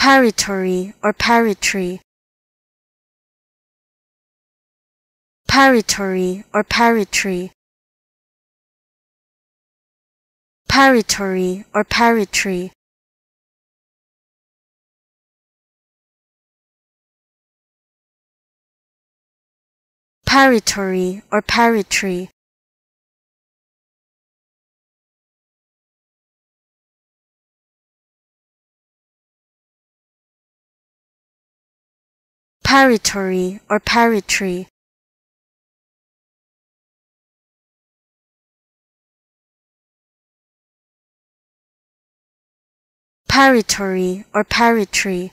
paritory or paritory, paritory or paritory, paritory or paritory, paritory or paritory, paritory or paritory, paritory or paritory,